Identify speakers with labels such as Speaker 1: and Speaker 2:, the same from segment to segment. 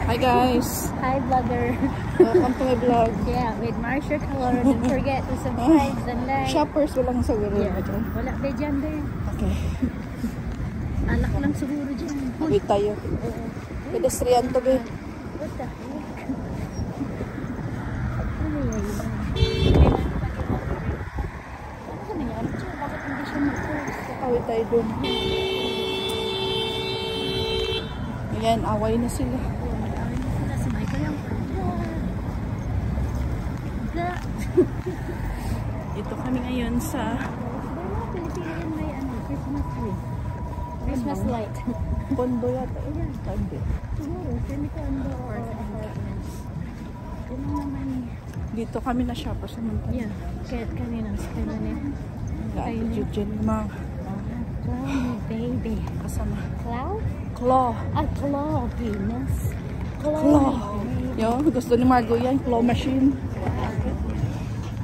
Speaker 1: Hi guys!
Speaker 2: Hi vlogger!
Speaker 1: Welcome to my vlog.
Speaker 2: Yeah, with Marsha Color. Don't forget to subscribe and like.
Speaker 1: Shoppers walang siguro
Speaker 2: Yeah.
Speaker 1: dyan.
Speaker 2: Wala ba dyan din?
Speaker 1: Okay.
Speaker 2: Alak lang siguro dyan.
Speaker 1: Wait tayo. Pedestrian to be.
Speaker 2: What the heck? Ano nangyari dyan? Bakit hindi siya mag-post?
Speaker 1: Wait tayo dun. Ayan, away na sila.
Speaker 2: Si Michael yung
Speaker 1: Ito kami ngayon sa
Speaker 2: Pilipinan may Christmas tree. Christmas light.
Speaker 1: Kondo yata. Ayan, hindi.
Speaker 2: Siguro, semi-condo or apartments. Yun lang naman eh.
Speaker 1: Dito kami na shopper sa Montana.
Speaker 2: Yeah, kahit kanina sa kanina.
Speaker 1: Attitude dyan yung mga
Speaker 2: Cloud, baby.
Speaker 1: kasama.
Speaker 2: Cloud?
Speaker 1: Claw.
Speaker 2: Ah, claw, Venus.
Speaker 1: Claw. Yo, gusto ni Margo yan. Claw machine.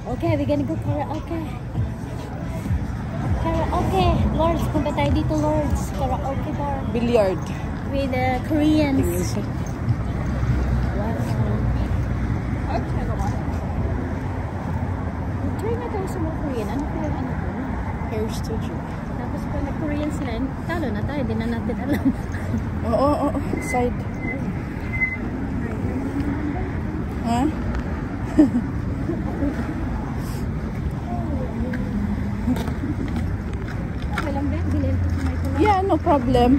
Speaker 2: Okay, we're gonna go karaoke. Karaoke. Lords, punta tayo dito, Lords. Karaoke bar.
Speaker 1: Billiard.
Speaker 2: With the Koreans. Try na tayo sa mga Korean. Ano ko yung ano ko?
Speaker 1: Hair studio.
Speaker 2: Tapos pag nag-Korean sila, talo na tayo. Di na natin alam.
Speaker 1: Oo. Side. Ha?
Speaker 2: Okay lang ba? Bilhin ko sa Michael.
Speaker 1: Yeah, no problem.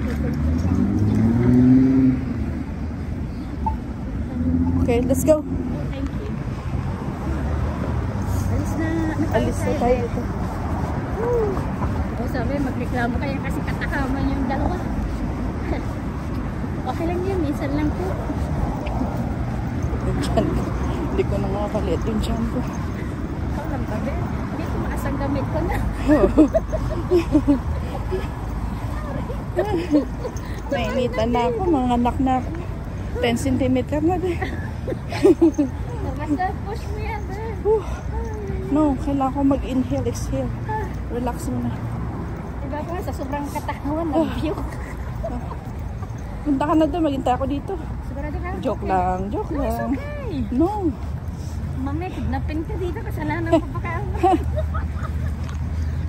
Speaker 1: Okay, let's go.
Speaker 2: Thank you. Alis na.
Speaker 1: Alis na tayo dito.
Speaker 2: O sabi, magreklamo kayo kasi katakaman yung dalawa. Okay lang yun. Minsan lang po.
Speaker 1: Yung tiyan ko. Hindi ko na makakalit yung tiyan ko.
Speaker 2: Ikaw lang ba, Ben? Hindi ko maasang gamit ko na.
Speaker 1: Nainitan na ako. Mga anak na ako. 10 cm na din.
Speaker 2: Basta push mo yan, Ben.
Speaker 1: No, kailangan ko mag-inhale, exhale. Relax muna.
Speaker 2: Diba ko sa sobrang katakawan, nag-puke.
Speaker 1: Punta ka na doon, maghintay ako dito.
Speaker 2: Sigurado ka?
Speaker 1: Joke lang, joke
Speaker 2: No, it's
Speaker 1: lang.
Speaker 2: okay.
Speaker 1: No.
Speaker 2: Mami, kidnapin ka dito. Kasalanan ko pa ka.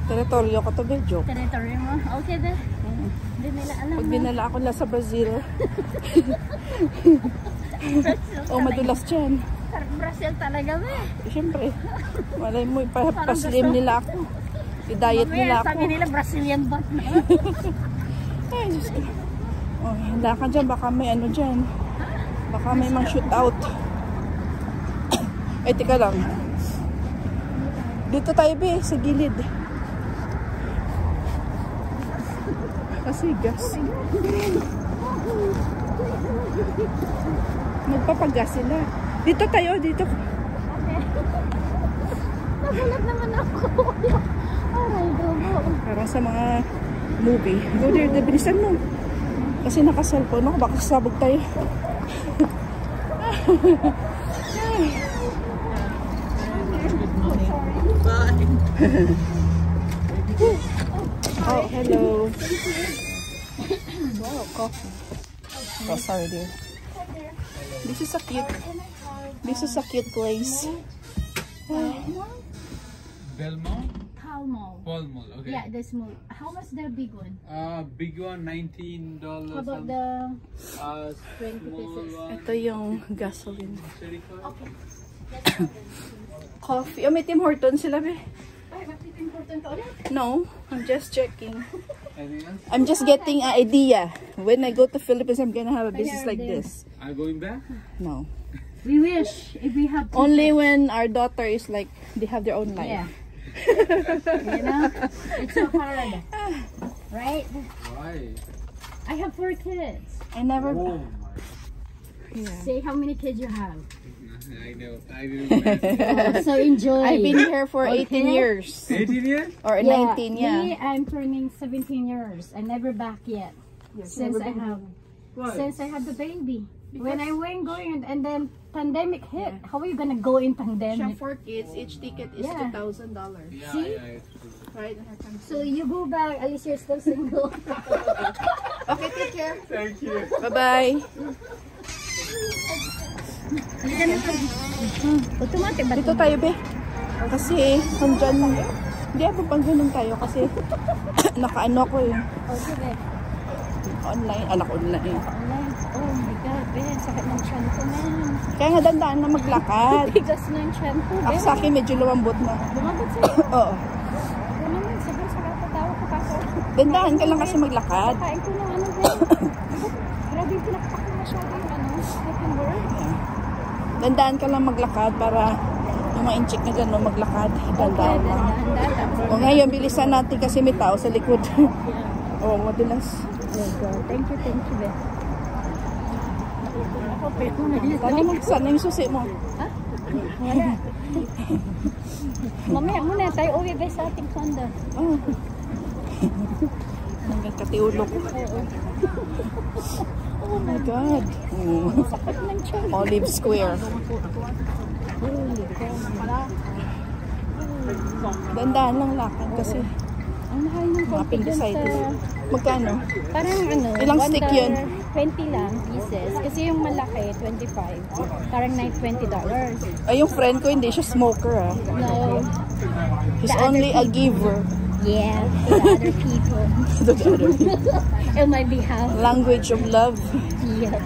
Speaker 1: Teritoryo ko to, be. Joke.
Speaker 2: Territory mo. Okay, then. Hindi nila alam.
Speaker 1: Pag dinala ako lang sa Brazil. O, madulas dyan.
Speaker 2: Brazil talaga, be.
Speaker 1: Siyempre. Malay mo, paslim nila ako. I-diet nila ako.
Speaker 2: Sabi nila, Brazilian butt na.
Speaker 1: Ay, Diyos ko. Oh, handa ka dyan. Baka may ano dyan. Baka may mang shoot out. Ay, tika lang. Dito tayo, be. Sa gilid. Kasi gas. Magpapagas sila. Dito tayo, dito.
Speaker 2: Nagulat naman ako. Aray, dobo.
Speaker 1: Parang sa mga movie. Go there, bilisan mo. Kasi naka-cellphone ako, baka sabog tayo. Oh, hello. Wow, coffee. Oh, sorry dear. This is a cute place.
Speaker 3: Belmont?
Speaker 2: Palmo.
Speaker 3: Palmol, okay.
Speaker 2: Yeah, the small. How much the big one?
Speaker 3: Big one, $19.
Speaker 2: How about the 20
Speaker 3: small
Speaker 2: pieces?
Speaker 3: one,
Speaker 1: Ito yung gasoline.
Speaker 3: 35.
Speaker 2: Okay.
Speaker 1: Coffee. Oh, may Tim Hortons sila, be.
Speaker 2: Ay, bakit important to ulit?
Speaker 1: No, I'm just checking.
Speaker 3: Anything else?
Speaker 1: I'm just getting an idea. When I go to Philippines, I'm gonna have a business like this.
Speaker 3: Are you going back?
Speaker 1: No.
Speaker 2: We wish if we have
Speaker 1: Only when our daughter is like, they have their own life.
Speaker 2: Yeah. You know, it's so hard, right?
Speaker 3: Why?
Speaker 2: I have 4 kids.
Speaker 1: I never.
Speaker 3: Oh my.
Speaker 1: Yeah.
Speaker 2: Say how many kids you have.
Speaker 3: I know. I didn't.
Speaker 2: So enjoy.
Speaker 1: I've been here for 18
Speaker 2: Okay.
Speaker 1: years.
Speaker 3: 18 years?
Speaker 1: Or 19, yeah.
Speaker 2: Me, I'm turning 17 years. I never back yet. Since I have the baby. When I went going and then pandemic hit. How are you gonna go in
Speaker 1: Siya
Speaker 2: pandemic?
Speaker 1: 4 kids, each ticket is
Speaker 2: Yeah.
Speaker 1: $2,000.
Speaker 3: Yeah,
Speaker 2: See?
Speaker 3: yeah, it's true.
Speaker 1: Right?
Speaker 2: So you go back, at least you're still single.
Speaker 1: Okay, take care.
Speaker 3: Thank you.
Speaker 1: Bye-bye.
Speaker 2: Automatic ba?
Speaker 1: Dito tayo, be. Kasi, nandyan, hindi ako pang ganun tayo kasi nakaano ko eh.
Speaker 2: Oh, sige.
Speaker 1: Online, anak online.
Speaker 2: Online. Oh my God, Ben. Sakit ng tiyan ko, man.
Speaker 1: Kaya nga dandaan na maglakad.
Speaker 2: Bigas ng tiyan ko,
Speaker 1: Ako
Speaker 2: Ben.
Speaker 1: sa akin medyo lumambot na.
Speaker 2: Lumabot sa'yo.
Speaker 1: Oo.
Speaker 2: Ako naman, sabi sa katatawa ko kaso.
Speaker 1: Dandaan ka lang kasi maglakad.
Speaker 2: Kain ko ng ano, Ben. Grabe yung pinakpak ko masyado yung ano, spoken word.
Speaker 1: Dandaan ka lang maglakad para yung mga incheck na dyan, no, maglakad. Dandaan lang.
Speaker 2: Dahan-dahan.
Speaker 1: O ngayon, bilisan natin kasi may tao sa likod. Oo, madulas.
Speaker 2: Oh God. Thank you, Ben. Ako, pero
Speaker 1: Tara mo, saan na yung susi mo?
Speaker 2: ha? Wala. Mamaya muna tayo uwi ba sa ating condo?
Speaker 1: Oh. Hanggang katiulog. Oh my God.
Speaker 2: Sakit ng tiyan.
Speaker 1: Olive Square.
Speaker 2: Holy God.
Speaker 1: Dandaan lang lakad kasi
Speaker 2: Ang mahal ng
Speaker 1: mga
Speaker 2: coffee dun sa...
Speaker 1: appendicitis. Magkano?
Speaker 2: Parang ano,
Speaker 1: Ilang stick yun?
Speaker 2: $20 lang pieces. Kasi yung malaki, 25. Parang $20.
Speaker 1: Ay, yung friend ko hindi siya smoker ah.
Speaker 2: No.
Speaker 1: He's
Speaker 2: The other
Speaker 1: only a giver.
Speaker 2: Yeah, to the other people.
Speaker 1: To the other people.
Speaker 2: On my behalf.
Speaker 1: Language of love.
Speaker 2: Yeah.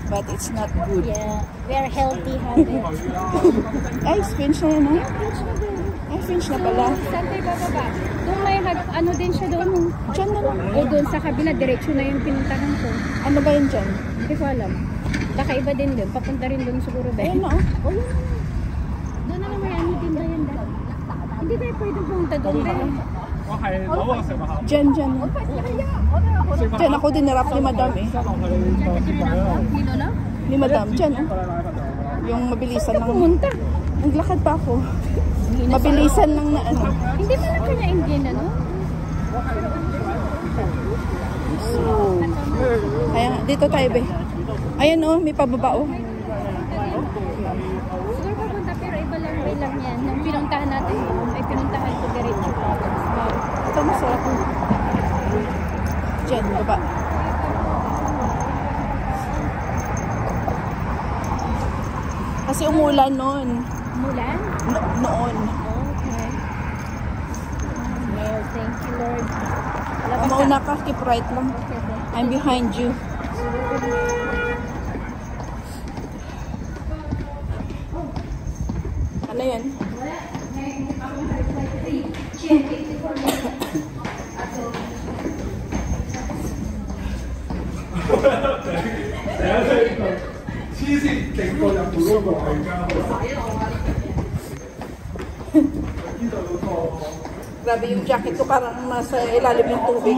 Speaker 1: But it's not good.
Speaker 2: Yeah. We are healthy habits.
Speaker 1: Ay, Finch na yan ah. Ay, Finch na pala.
Speaker 2: Saan tayo bababa? Doon may ano din siya doon.
Speaker 1: Diyan na lang.
Speaker 2: O doon sa kabila, diretso na yung pinuntahan ko.
Speaker 1: Ano ba yun dyan?
Speaker 2: Hindi ko alam. Kakaiba din doon. Papunta rin doon siguro ba?
Speaker 1: Ayun na oh.
Speaker 2: Oh, yun. Doon na lang may ano din ba yan dahil. Hindi tayo pwede pumunta doon ba?
Speaker 1: Dyan. Dyan ako dinarap ni Madam eh.
Speaker 2: Dito na?
Speaker 1: Ni Madam, dyan oh. Yung mabilisan lang.
Speaker 2: Pumunta.
Speaker 1: Naglakad pa ako. Mabilisan lang na ano.
Speaker 2: Hindi mo lang kanya Indian ano?
Speaker 1: Ayan, dito tayo be. Ayan oh, may pababa oh.
Speaker 2: Siguro papunta pero iba lang way lang yan. Nung pinuntahan natin, ay pinuntahan ko diretso.
Speaker 1: Ito masarap oh. Dyan, baba. Kasi umulan noon.
Speaker 2: Mulan?
Speaker 1: Noon.
Speaker 2: Okay. Well, thank you Lord.
Speaker 1: O, mauna ka, keep right lang. I'm behind you. Ano yan? Grabe yung jacket ko, parang nasa ilalim ng tubig.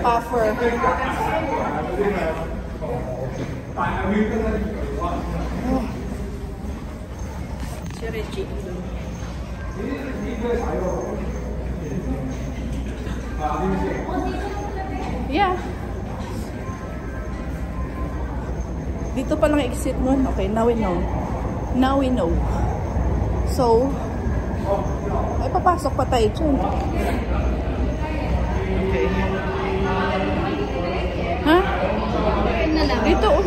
Speaker 1: Puffer. Oh. Si Reggie. Yeah. Dito pa lang exit nun. Okay, now we know. Now we know. So, ay papasok pa tayo dyan. Okay. Ha?
Speaker 2: Na lang.
Speaker 1: Dito oh.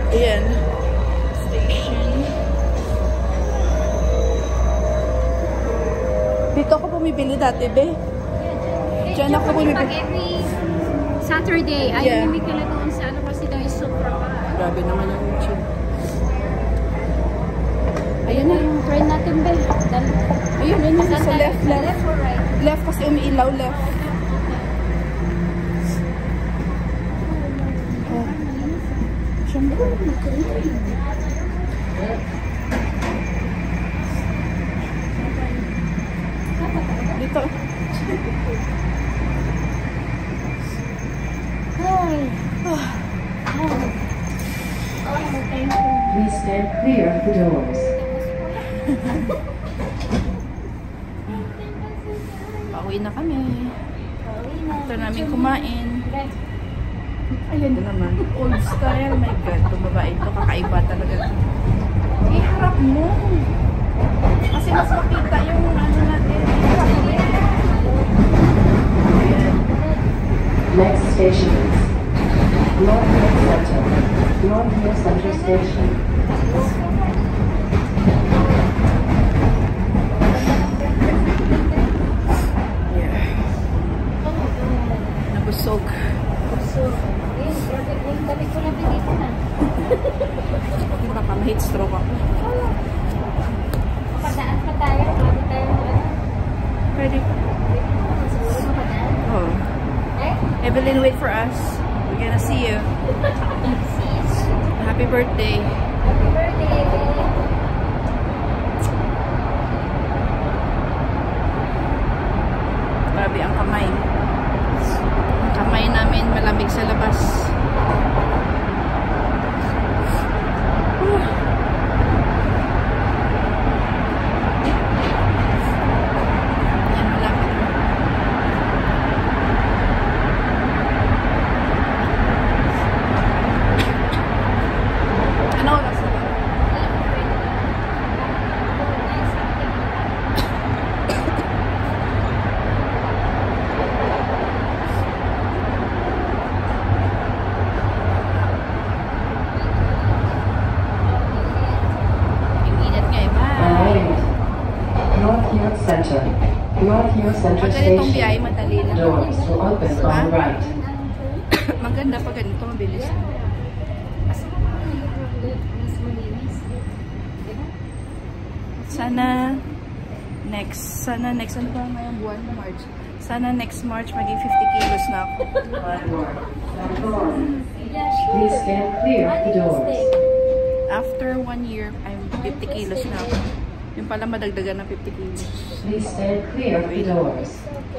Speaker 1: Ayan. Station. Dito ako bumibili dati, be. Diyan ako bumibili.
Speaker 2: Pag every Saturday, ay
Speaker 1: Yeah.
Speaker 2: hindi ka na doon sa ano kasi daw is super pa.
Speaker 1: Grabe naman yung YouTube.
Speaker 2: Ayun na yung train natin, be.
Speaker 1: Ayun, yun yun. Sa left.
Speaker 2: Left or right?
Speaker 1: Left kasi umiilaw left. Oh. Siyempre. Dito.
Speaker 2: Ay. Oh, thank you.
Speaker 4: Please stand clear of the doors.
Speaker 1: Pauwi na kami. After namin kumain. Ayan na naman. Old style. My God. Itong babae ito. Kakaiba talaga. Iharap mo. Kasi kasi mas makita yung ano natin.
Speaker 4: Next station is North Hill Center. North Hill Center Station.
Speaker 1: Nabusog.
Speaker 2: Balik ko na dito na.
Speaker 1: Baka ma-heat stroke ako.
Speaker 2: Mapadaan pa tayo. Bago tayo
Speaker 1: Ready?
Speaker 2: siguro mapadaan.
Speaker 1: Oh. Evelyn, wait for us. We're gonna see you. Happy birthday.
Speaker 2: Happy birthday, Evelyn.
Speaker 1: Grabe ang kamay. Ang kamay namin malamig sa labas. Yan, malamig. Ano oras na? Yung init nga eh. Bye!
Speaker 4: Alright. North Hill Center. North Hill Center
Speaker 1: Pag ganitong biyahe,
Speaker 4: Station.
Speaker 1: madali lang.
Speaker 4: Doors will open on the right.
Speaker 1: Maganda pag ganito, mabilis. Sana next ano ba ngayong buwan? March. Sana next March maging 50 kilos na ako.
Speaker 4: Please stand clear of the doors.
Speaker 1: After 1 year, I'm 50 kilos na ako. Yung pala madagdagan ng 50 kilos.
Speaker 4: Please stand clear of the doors.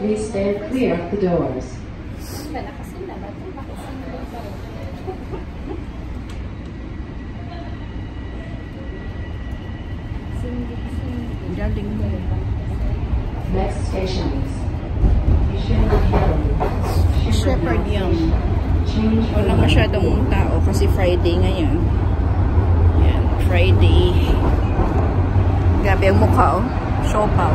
Speaker 4: Please stand clear of the doors.
Speaker 1: Galing mo.
Speaker 4: Next station is Shepherd Young.
Speaker 1: Shepherd Young.
Speaker 4: Change for
Speaker 1: Walang masyadong tao kasi Friday ngayon. Yan, Friday. Grabe ang mukha, oh. Siopaw.